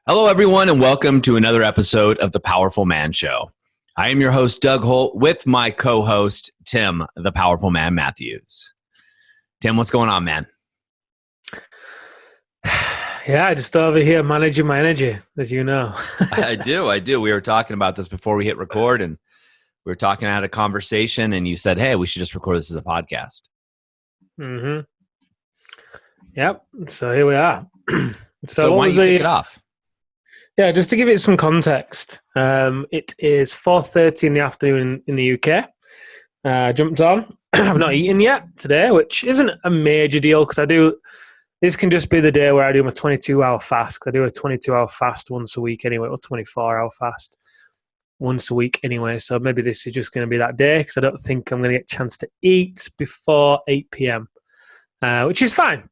Hello, everyone, and welcome to another episode of The Powerful Man Show. I am your host, Doug Holt, with my co-host, Tim, the Powerful Man Matthews. Tim, what's going on, man? Yeah, just over here managing my energy, as you know. I do. We were talking about this before we hit record, and we were talking, I had a conversation, and you said, hey, we should just record this as a podcast. Mm-hmm. Yep. So here we are. So why don't you kick it off? Yeah, just to give it some context, it is 4:30 in the afternoon in the UK. Jumped on. I've not eaten yet today, which isn't a major deal because this can just be the day where I do my 22-hour fast. I do a 22-hour fast once a week anyway, or 24-hour fast once a week anyway. So maybe this is just going to be that day because I don't think I'm going to get a chance to eat before 8 p.m., which is fine.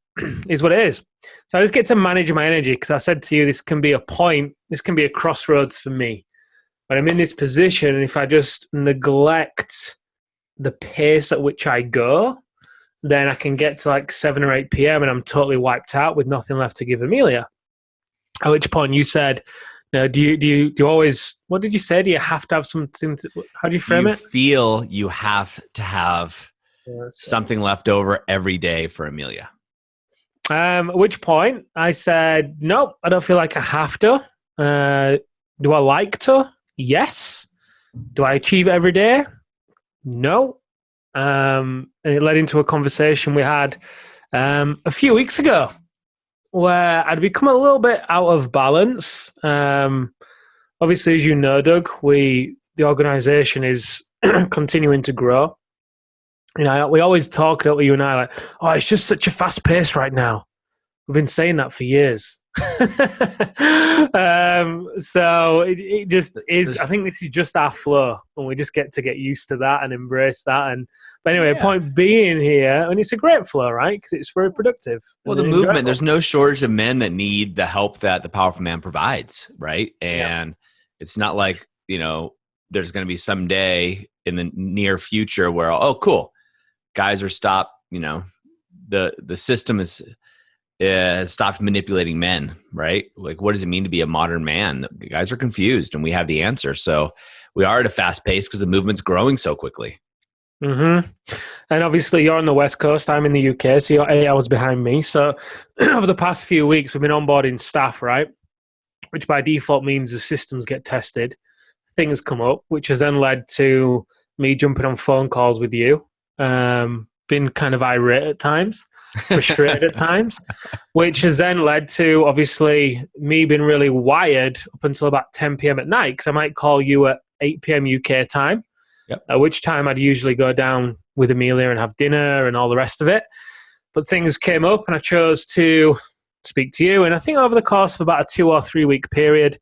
Is what it is. So I just get to manage my energy because I said to you, this can be a crossroads for me. But I'm in this position, and if I just neglect the pace at which I go, then I can get to like 7 or 8 p.m. and I'm totally wiped out with nothing left to give Amelia. At which point you said, "No, do you always? What did you say? Do you have to have something? How do you frame it? Feel you have to have something left over every day for Amelia." At which point I said, nope, I don't feel like I have to. Do I like to? Yes. Do I achieve it every day? No. And it led into a conversation we had a few weeks ago where I'd become a little bit out of balance. Obviously, as you know, Doug, the organization is continuing to grow. You know, we always talk, don't we, you and I, like, oh, it's just such a fast pace right now. We've been saying that for years. So it just is, I think this is just our flow, and we just get used to that and embrace that. But anyway, point being here, and it's a great flow, right? Because it's very productive. Well, the movement, there's no shortage of men that need the help that the Powerful Man provides, right? And it's not like, you know, there's going to be some day in the near future where, oh, cool, guys are stopped, you know, the system has stopped manipulating men, right? Like, what does it mean to be a modern man? The guys are confused, and we have the answer. So we are at a fast pace because the movement's growing so quickly. Mm-hmm. And obviously you're on the West Coast, I'm in the UK, so you're 8 hours behind me. So over the past few weeks, we've been onboarding staff, right? Which by default means the systems get tested. Things come up, which has then led to me jumping on phone calls with you. Been kind of irate at times, frustrated at times, which has then led to obviously me being really wired up until about 10 p.m. at night, because I might call you at 8 p.m. UK time, at which time I'd usually go down with Amelia and have dinner and all the rest of it. But things came up and I chose to speak to you. And I think over the course of about a 2 or 3 week period,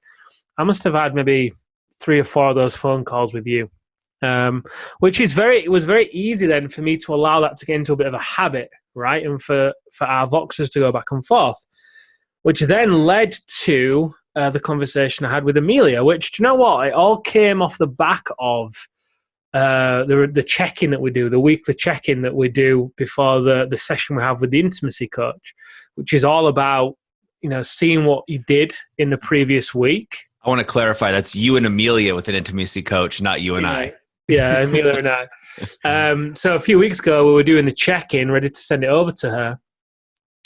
I must have had maybe 3 or 4 of those phone calls with you. Which is it was very easy then for me to allow that to get into a bit of a habit, right? And for our Voxers to go back and forth, which then led to the conversation I had with Amelia, which, do you know what? It all came off the back of the check-in that we do, the weekly check-in that we do before the session we have with the intimacy coach, which is all about, you know, seeing what you did in the previous week. I want to clarify, that's you and Amelia with an intimacy coach, not you and I. Yeah, Amelia and I. So a few weeks ago, we were doing the check-in, ready to send it over to her.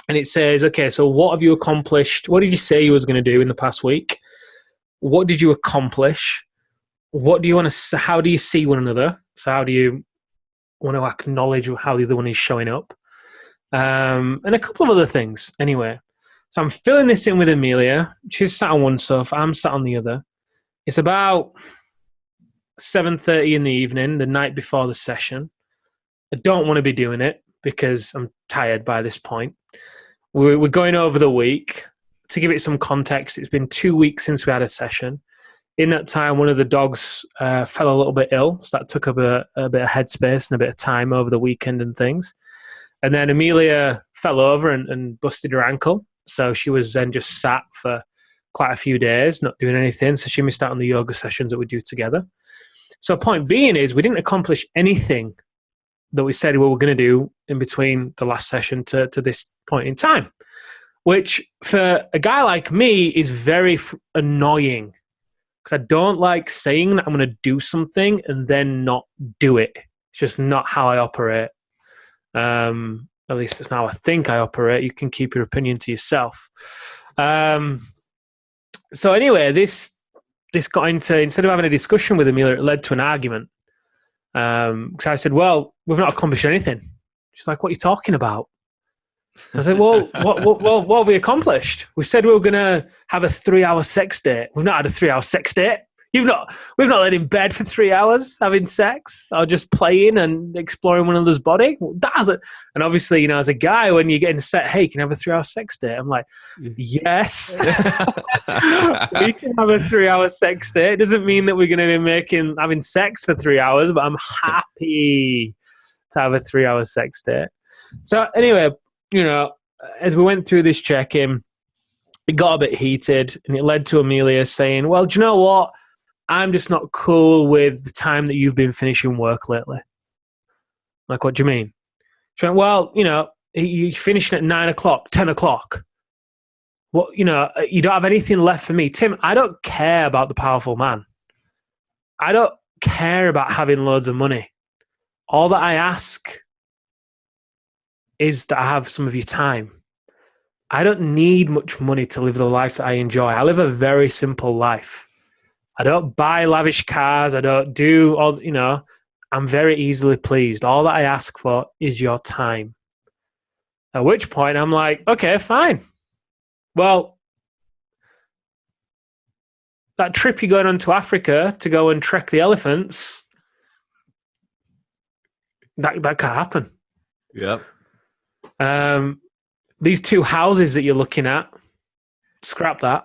And it says, okay, so what have you accomplished? What did you say you was going to do in the past week? What did you accomplish? What do you want to? How do you see one another? So how do you want to acknowledge how the other one is showing up? And a couple of other things. Anyway, so I'm filling this in with Amelia. She's sat on one sofa. I'm sat on the other. It's about 7:30 in the evening, the night before the session. I don't want to be doing it because I'm tired by this point. We're going over the week. To give it some context, it's been 2 weeks since we had a session. In that time, one of the dogs fell a little bit ill, so that took up a bit of headspace and a bit of time over the weekend and things. And then Amelia fell over and busted her ankle, so she was then just sat for quite a few days, not doing anything, so she missed out on the yoga sessions that we do together. So point being is we didn't accomplish anything that we said we were going to do in between the last session to this point in time, which for a guy like me is very annoying because I don't like saying that I'm going to do something and then not do it. It's just not how I operate. At least it's how I think I operate. You can keep your opinion to yourself. So anyway, this got into, instead of having a discussion with Amelia, it led to an argument. Because I said, well, we've not accomplished anything. She's like, what are you talking about? I said, well, what have we accomplished? We said we were going to have a 3-hour sex date. We've not had a 3-hour sex date. We've not laid in bed for 3 hours having sex or just playing and exploring one another's body. And obviously, you know, as a guy, when you're getting set, hey, can you have a 3-hour sex date? I'm like, yes, we can have a 3-hour sex date. It doesn't mean that we're going to be having sex for 3 hours, but I'm happy to have a 3-hour sex date. So anyway, you know, as we went through this check-in, it got a bit heated and it led to Amelia saying, well, do you know what? I'm just not cool with the time that you've been finishing work lately. Like, what do you mean? She went, well, you know, you're finishing at 9 o'clock, 10 o'clock. Well, you know, you don't have anything left for me. Tim, I don't care about the powerful man. I don't care about having loads of money. All that I ask is that I have some of your time. I don't need much money to live the life that I enjoy. I live a very simple life. I don't buy lavish cars. I don't do all, you know, I'm very easily pleased. All that I ask for is your time. At which point I'm like, okay, fine. Well, that trip you're going on to Africa to go and trek the elephants, that can happen. Yep. These 2 houses that you're looking at, scrap that.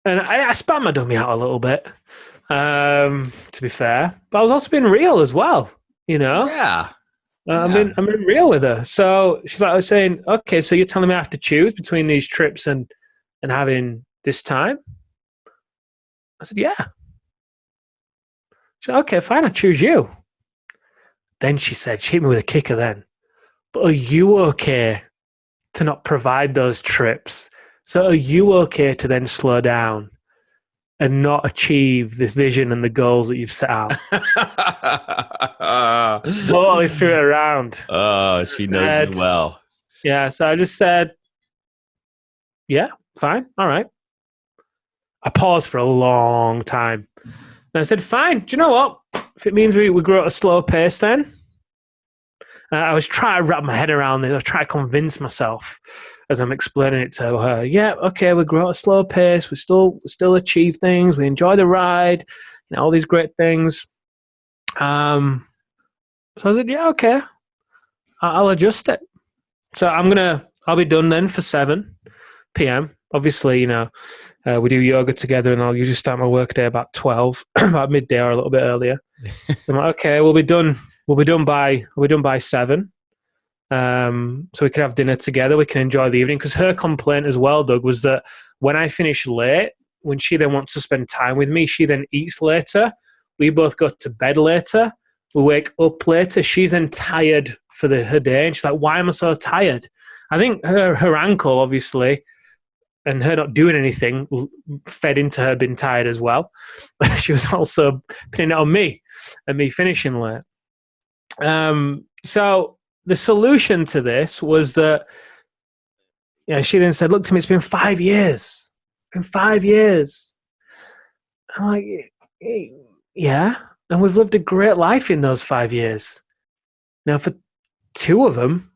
And I spat my dummy out a little bit, to be fair. But I was also being real as well, you know? Yeah. I'm being real with her. So she's like, I was saying, okay, so you're telling me I have to choose between these trips and having this time? I said, yeah. She said, okay, fine, I choose you. Then she said, she hit me with a kicker then. But are you okay to not provide those trips? So are you okay to then slow down and not achieve the vision and the goals that you've set out? Totally threw it around. Oh, she knows you well. Yeah, so I just said, yeah, fine, all right. I paused for a long time. And I said, fine, do you know what? If it means we grow at a slow pace then. I was trying to wrap my head around it. I was trying to convince myself as I'm explaining it to her. Yeah, okay, we grow at a slow pace. We still achieve things. We enjoy the ride. You know, all these great things. So I said, yeah, okay. I'll adjust it. So I'll be done then for 7 p.m. Obviously, you know, we do yoga together and I'll usually start my work day about 12, about midday or a little bit earlier. I'm like, okay, we'll be done by 7. So we can have dinner together. We can enjoy the evening. Because her complaint as well, Doug, was that when I finish late, when she then wants to spend time with me, she then eats later. We both go to bed later. We wake up later. She's then tired for her day. And she's like, why am I so tired? I think her ankle, obviously, and her not doing anything fed into her being tired as well. She was also pinning it on me and me finishing late. So the solution to this was that, yeah, she then said, look to me, it's been 5 years. It's been 5 years. I'm like, yeah. And we've lived a great life in those 5 years. Now, for 2 of them,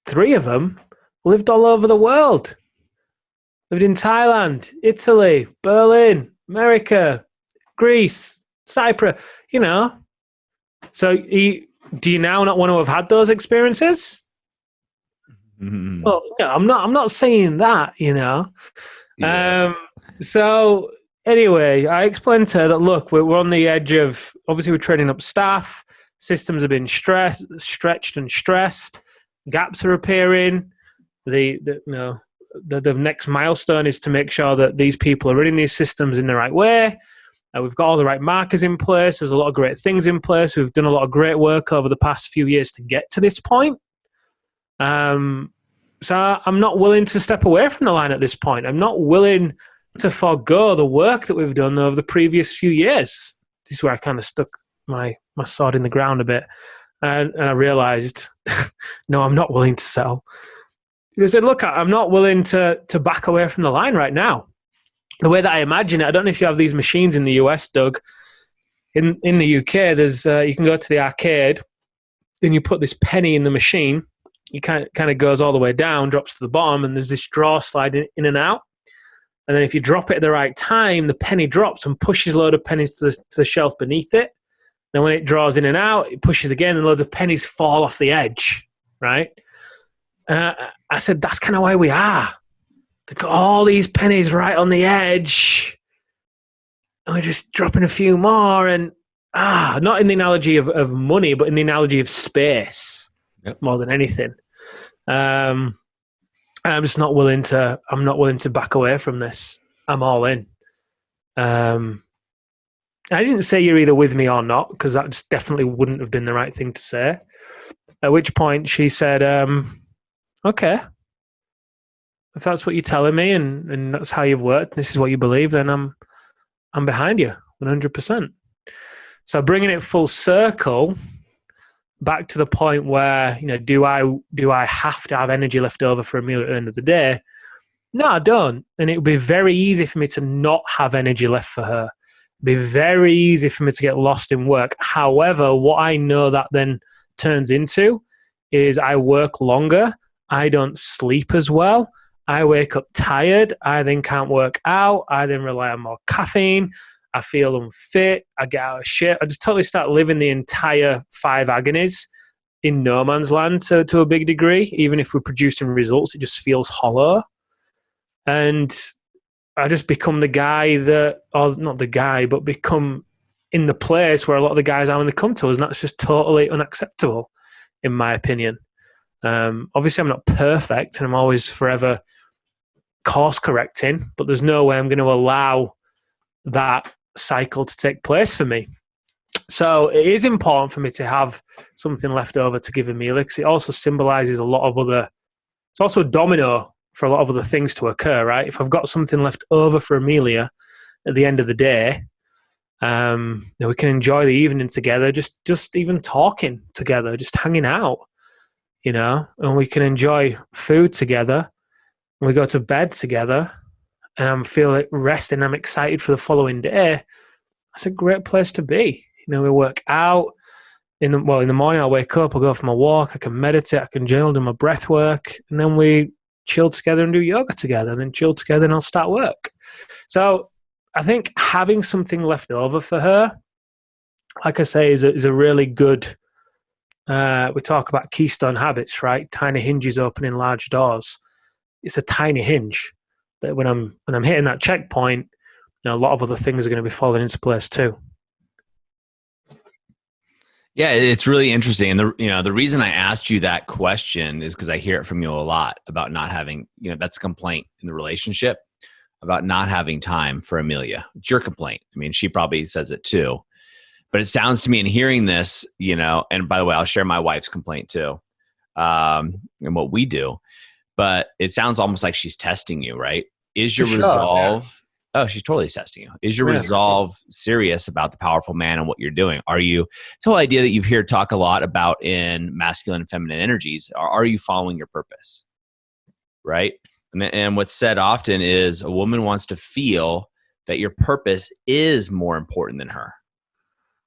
3 of them, lived all over the world. Lived in Thailand, Italy, Berlin, America, Greece, Cyprus, you know. So do you now not want to have had those experiences? Mm-hmm. Well, yeah, I'm not saying that, you know. Yeah. So anyway, I explained to her that, look, we're on the edge of, obviously we're training up staff, systems have been stretched and stressed, gaps are appearing. The next milestone is to make sure that these people are running these systems in the right way. We've got all the right markers in place. There's a lot of great things in place. We've done a lot of great work over the past few years to get to this point. So I'm not willing to step away from the line at this point. I'm not willing to forego the work that we've done over the previous few years. This is where I kind of stuck my sword in the ground a bit. And I realized, no, I'm not willing to settle. Because I said, look, I'm not willing to back away from the line right now. The way that I imagine it, I don't know if you have these machines in the US, Doug. In the UK, there's you can go to the arcade, then you put this penny in the machine. It kind of goes all the way down, drops to the bottom, and there's this drawer sliding in and out. And then if you drop it at the right time, the penny drops and pushes a load of pennies to the shelf beneath it. Then when it draws in and out, it pushes again, and loads of pennies fall off the edge, right? And I said, that's kind of why we are. They've got all these pennies right on the edge, and we're just dropping a few more. And not in the analogy of money, but in the analogy of space, more than anything. And I'm just not willing to. I'm not willing to back away from this. I'm all in. I didn't say you're either with me or not, because that just definitely wouldn't have been the right thing to say. At which point she said, okay, if that's what you're telling me and that's how you've worked, and this is what you believe, then I'm behind you 100%. So bringing it full circle back to the point where, do I have to have energy left over for a meal at the end of the day? No, I don't. And it would be very easy for me to not have energy left for her. Be very easy for me to get lost in work. However, what I know that then turns into is I work longer. I don't sleep as well. I wake up tired. I then can't work out. I then rely on more caffeine. I feel unfit. I get out of shape. I just totally start living the entire 5 agonies in no man's land to a big degree. Even if we're producing results, it just feels hollow. And I just become the guy not the guy, but become in the place where a lot of the guys are when they come to us, and that's just totally unacceptable, in my opinion. Obviously, I'm not perfect, and I'm always forever course correcting, but there's no way I'm going to allow that cycle to take place for me. So it is important for me to have something left over to give Amelia, because it also symbolizes a lot of other, it's also a domino for a lot of other things to occur, right? If I've got something left over for Amelia at the end of the day, we can enjoy the evening together, just even talking together, just hanging out, and we can enjoy food together, and we go to bed together, and I'm feeling rested and I'm excited for the following day. That's a great place to be. We work out. In the morning, I'll wake up, I'll go for my walk, I can meditate, I can journal, do my breath work, and then we chill together and do yoga together, and then chill together and I'll start work. So I think having something left over for her, like I say, is a really good, we talk about keystone habits, right? Tiny hinges opening large doors. It's a tiny hinge that when I'm hitting that checkpoint, a lot of other things are going to be falling into place too. Yeah, it's really interesting. And the reason I asked you that question is because I hear it from you a lot about not having, that's a complaint in the relationship about not having time for Amelia. It's your complaint. I mean, she probably says it too. But it sounds to me in hearing this, and by the way, I'll share my wife's complaint too, and what we do. But it sounds almost like she's testing you, right? Is your resolve... Yeah. Oh, she's totally testing you. Is your resolve serious about the powerful man and what you're doing? Are you, it's the whole idea that you've heard talk a lot about in masculine and feminine energies. Are you following your purpose? Right? And what's said often is a woman wants to feel that your purpose is more important than her.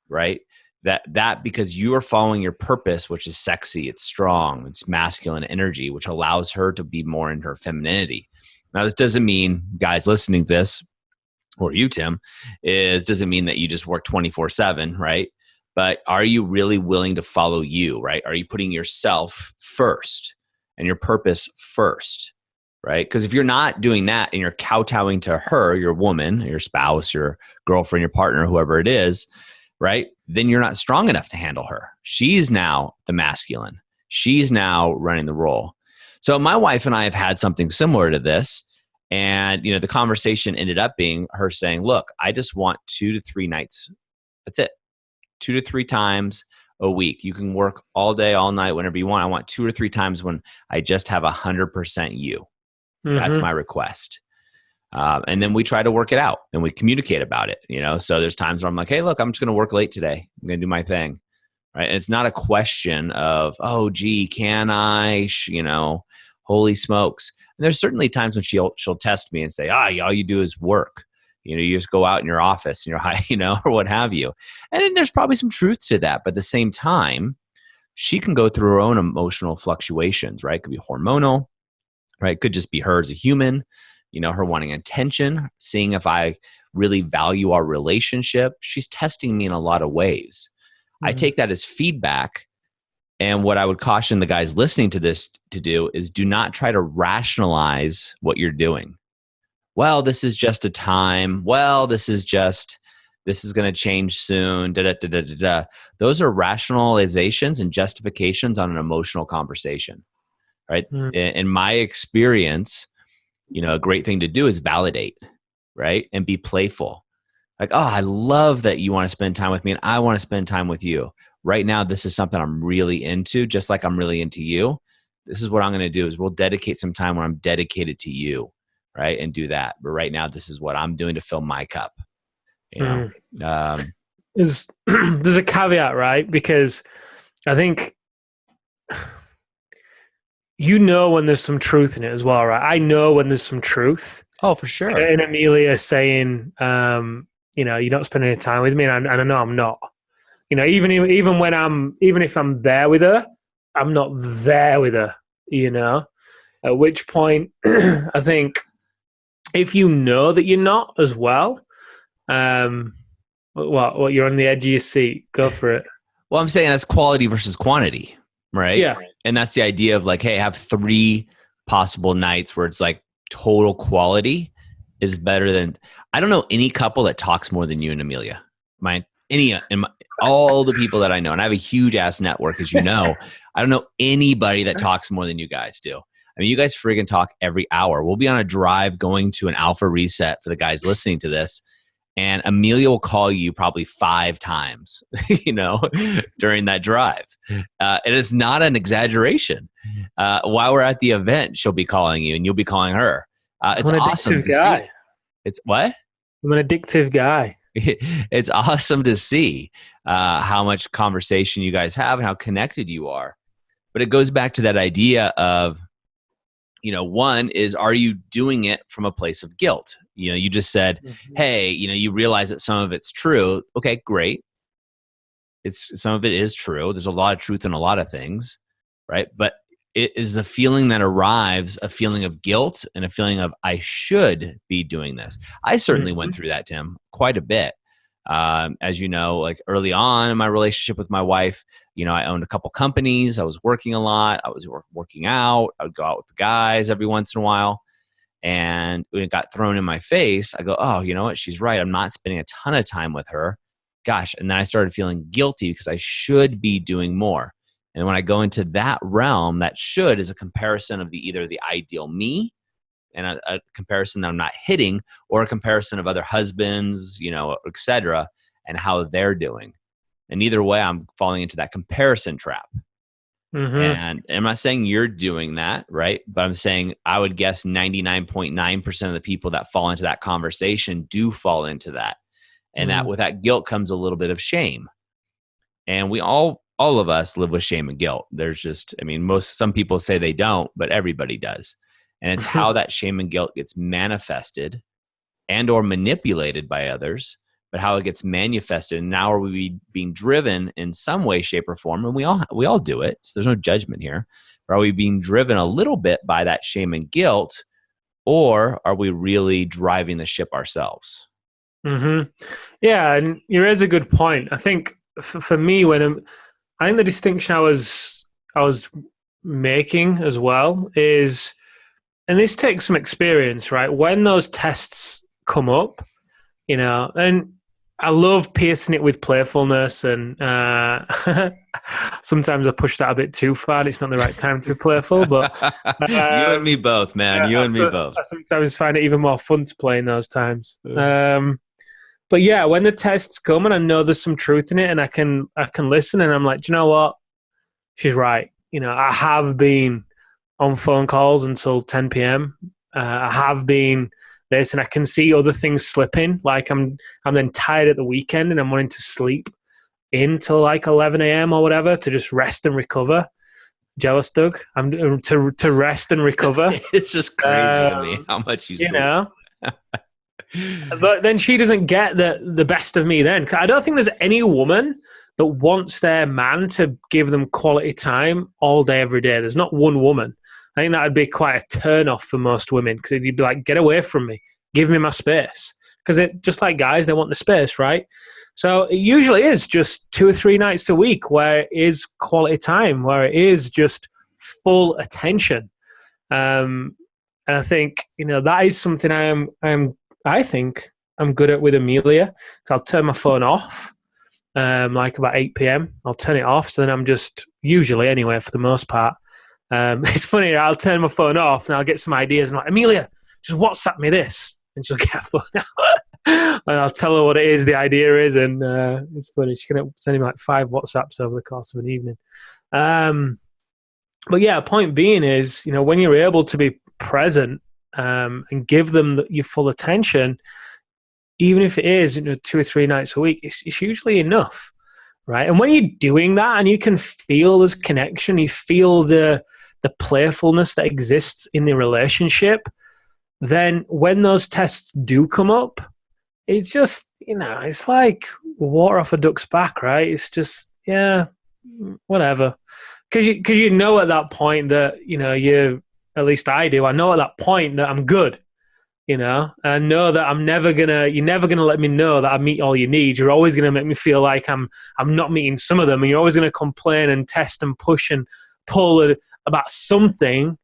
Right? That because you are following your purpose, which is sexy, it's strong, it's masculine energy, which allows her to be more in her femininity. Now, this doesn't mean, guys listening to this, or you, Tim, doesn't mean that you just work 24/7, right? But are you really willing to follow you, right? Are you putting yourself first and your purpose first, right? Because if you're not doing that and you're kowtowing to her, your woman, your spouse, your girlfriend, your partner, whoever it is, right? Then you're not strong enough to handle her. She's now the masculine. She's now running the role. So my wife and I have had something similar to this. And, the conversation ended up being her saying, look, I just want 2 to 3 nights. That's it. 2 to 3 times a week. You can work all day, all night, whenever you want. I want 2 or 3 times when I just have 100% you. That's my request. And then we try to work it out and we communicate about it, So there's times where I'm like, hey, look, I'm just going to work late today. I'm going to do my thing. Right. And it's not a question of, oh, gee, can I, holy smokes. And there's certainly times when she'll test me and say, all you do is work. You just go out in your office and you're high, or what have you. And then there's probably some truth to that. But at the same time, she can go through her own emotional fluctuations, right? It could be hormonal, right? It could just be her as a human, her wanting attention, seeing if I really value our relationship. She's testing me in a lot of ways. I take that as feedback. And what I would caution the guys listening to this to do is do not try to rationalize what you're doing. Well, this is just a time. Well, this is going to change soon. Da, da, da, da, da, da. Those are rationalizations and justifications on an emotional conversation, right? In my experience, a great thing to do is validate, right? And be playful. Like, oh, I love that you want to spend time with me and I want to spend time with you. Right now, this is something I'm really into, just like I'm really into you. This is what I'm going to do is we'll dedicate some time when I'm dedicated to you, right? And do that. But right now, this is what I'm doing to fill my cup. There's a caveat, right? Because I think when there's some truth in it as well, right? I know when there's some truth. Oh, for sure. And Amelia saying, you're not spending any time with me, and I know I'm not. Even if I'm there with her, I'm not there with her. At which point, I think if you know that you're not as well, what you're on the edge of your seat, go for it. Well, I'm saying that's quality versus quantity, right? Yeah, and that's the idea of like, hey, have 3 possible nights where it's like total quality is better than. I don't know any couple that talks more than you and Amelia. All the people that I know, and I have a huge ass network, as you know. I don't know anybody that talks more than you guys do. I mean, you guys friggin' talk every hour. We'll be on a drive going to an alpha reset for the guys listening to this, and Amelia will call you probably 5 times, during that drive. And it's not an exaggeration. While we're at the event, she'll be calling you, and you'll be calling her. It's awesome to see. It's what? I'm an addictive guy. It's awesome to see how much conversation you guys have and how connected you are. But it goes back to that idea of, one is, are you doing it from a place of guilt? You just said, hey, you realize that some of it's true. Okay, great. Some of it is true. There's a lot of truth in a lot of things, right? But it is the feeling that arrives, a feeling of guilt and a feeling of, I should be doing this. I certainly went through that, Tim, quite a bit. As you know, like early on in my relationship with my wife, I owned a couple companies. I was working a lot. I was working out. I would go out with the guys every once in a while. And when it got thrown in my face, I go, oh, you know what? She's right. I'm not spending a ton of time with her. Gosh. And then I started feeling guilty because I should be doing more. And when I go into that realm, that should is a comparison of either the ideal me and a comparison that I'm not hitting, or a comparison of other husbands, et cetera, and how they're doing. And either way, I'm falling into that comparison trap. And I'm not saying you're doing that, right? But I'm saying I would guess 99.9% of the people that fall into that conversation do fall into that. And that with that guilt comes a little bit of shame. And we all of us live with shame and guilt. There's just, some people say they don't, but everybody does. And it's how that shame and guilt gets manifested and or manipulated by others, but how it gets manifested. And now are we being driven in some way, shape, or form? And we all do it. So there's no judgment here. But are we being driven a little bit by that shame and guilt, or are we really driving the ship ourselves? Yeah, and you raise a good point. I think for me, I think the distinction I was making as well is, and this takes some experience, right? When those tests come up, and I love piercing it with playfulness, and sometimes I push that a bit too far. It's not the right time to be playful, but you and me both, man. You and me both. I sometimes find it even more fun to play in those times. But yeah, when the tests come and I know there's some truth in it, and I can listen, and I'm like, do you know what? She's right. I have been on phone calls until 10 p.m. I have been this, and I can see other things slipping. Like I'm then tired at the weekend, and I'm wanting to sleep in till like 11 a.m. or whatever to just rest and recover. Jealous, Doug? I'm to rest and recover. It's just crazy to me how much you sleep. But then she doesn't get the best of me then. I don't think there's any woman that wants their man to give them quality time all day, every day. There's not one woman. I think that would be quite a turn off for most women, because you'd be like, get away from me. Give me my space. Because just like guys, they want the space, right? So it usually is just 2 or 3 nights a week where it is quality time, where it is just full attention. And I think, that is something I think I'm good at with Amelia. So I'll turn my phone off, like about 8 p.m. I'll turn it off. So then I'm just, usually anyway, for the most part, it's funny, I'll turn my phone off and I'll get some ideas. And I'm like, Amelia, just WhatsApp me this. And she'll get a phone out. And I'll tell her what it is, the idea is. And it's funny. She can send me like 5 WhatsApps over the course of an evening. But yeah, point being is, when you're able to be present and give them your full attention, even if it is 2 or 3 nights a week, it's usually enough, right? And when you're doing that and you can feel this connection, you feel the playfulness that exists in the relationship, then when those tests do come up, it's just, it's like water off a duck's back, right? It's just, yeah, whatever. Because at that point that, at least I do, I know at that point that I'm good, and I know that you're never gonna let me know that I meet all your needs. You're always gonna make me feel like I'm not meeting some of them, and you're always gonna complain and test and push and pull about something.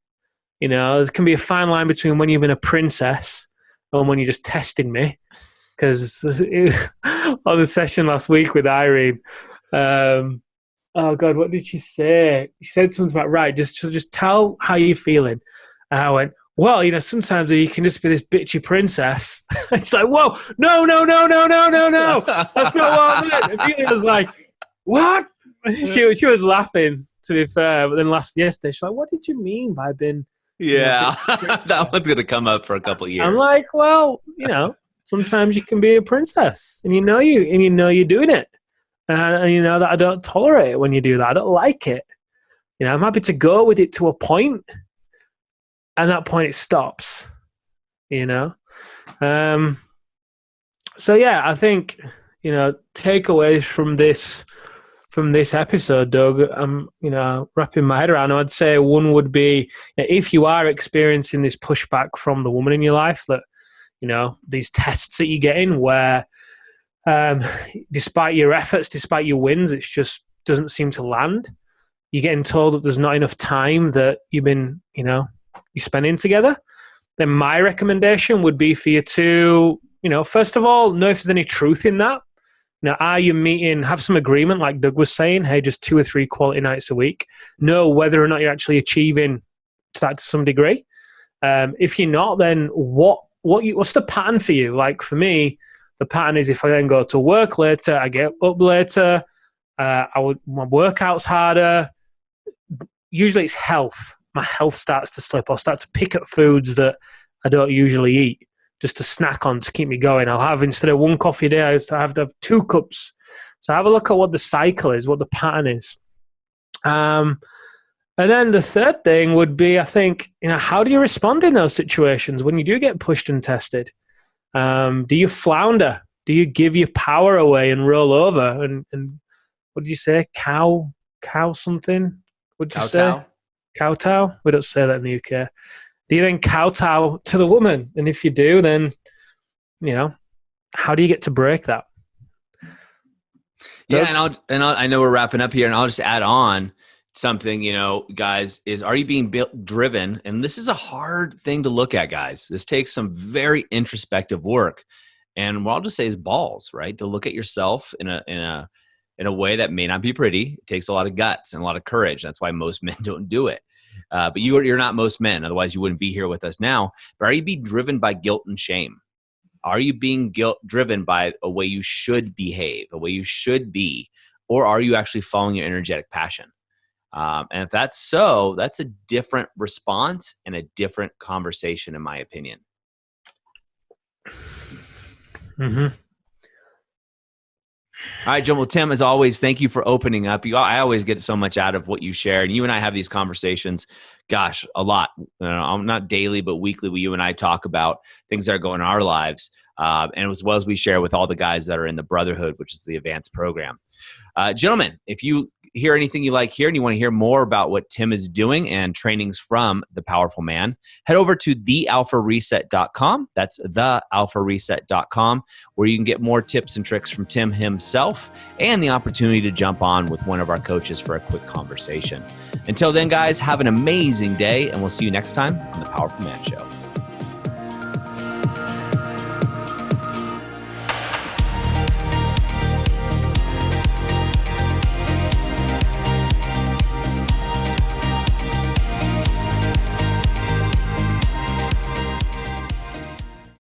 There can be a fine line between when you've been a princess and when you're just testing me. Because on the session last week with Irene, oh God, what did she say? She said something about, right, just tell how you're feeling. And I went, well, sometimes you can just be this bitchy princess. And she's like, whoa, no. That's not what I meant. Amelia was like, what? She was laughing, to be fair. But then yesterday, she's like, what did you mean by being... Yeah, that one's going to come up for a couple of years. I'm like, well, sometimes you can be a princess, and you're doing it. And you know that I don't tolerate it when you do that. I don't like it. I'm happy to go with it to a point, and that point it stops. So yeah, I think takeaways from this episode, Doug. I'm wrapping my head around. I'd say one would be, if you are experiencing this pushback from the woman in your life, that these tests that you're getting where. Despite your efforts, despite your wins, it just doesn't seem to land. You're getting told that there's not enough time that you've been, you're spending together. Then my recommendation would be for you to, first of all, know if there's any truth in that. Are you meeting, have some agreement, like Doug was saying, hey, just 2 or 3 quality nights a week. Know whether or not you're actually achieving that to some degree. If you're not, then what's the pattern for you? Like for me, the pattern is if I then go to work later, I get up later, my workout's harder. Usually it's health. My health starts to slip. I'll start to pick up foods that I don't usually eat just to snack on to keep me going. I'll have, instead of 1 coffee a day, I have to have 2 cups. So have a look at what the cycle is, what the pattern is. And then the third thing would be, I think, how do you respond in those situations when you do get pushed and tested? Do you flounder? Do you give your power away and roll over? And what did you say? Cow something? What did you say? Kowtow? We don't say that in the UK. Do you then kowtow to the woman? And if you do, then, how do you get to break that? Yeah, and I know we're wrapping up here, and I'll just add on something, guys, is, are you being driven? And this is a hard thing to look at, guys. This takes some very introspective work. And what I'll just say is balls, right? To look at yourself in a way that may not be pretty. It takes a lot of guts and a lot of courage. That's why most men don't do it. But you're not most men. Otherwise, you wouldn't be here with us now. But are you being driven by guilt and shame? Are you being guilt driven by a way you should behave, a way you should be, or are you actually following your energetic passion? And if that's so, that's a different response and a different conversation, in my opinion. Mm-hmm. All right, Jim. Well, Tim, as always, thank you for opening up. I always get so much out of what you share, and you and I have these conversations, gosh, a lot. Not daily, but weekly. You and I talk about things that are going on in our lives, and as well as we share with all the guys that are in the Brotherhood, which is the advanced program. Gentlemen, if you hear anything you like here and you want to hear more about what Tim is doing and trainings from The Powerful Man, head over to thealphareset.com. That's thealphareset.com, where you can get more tips and tricks from Tim himself and the opportunity to jump on with one of our coaches for a quick conversation. Until then, guys, have an amazing day, and we'll see you next time on The Powerful Man Show.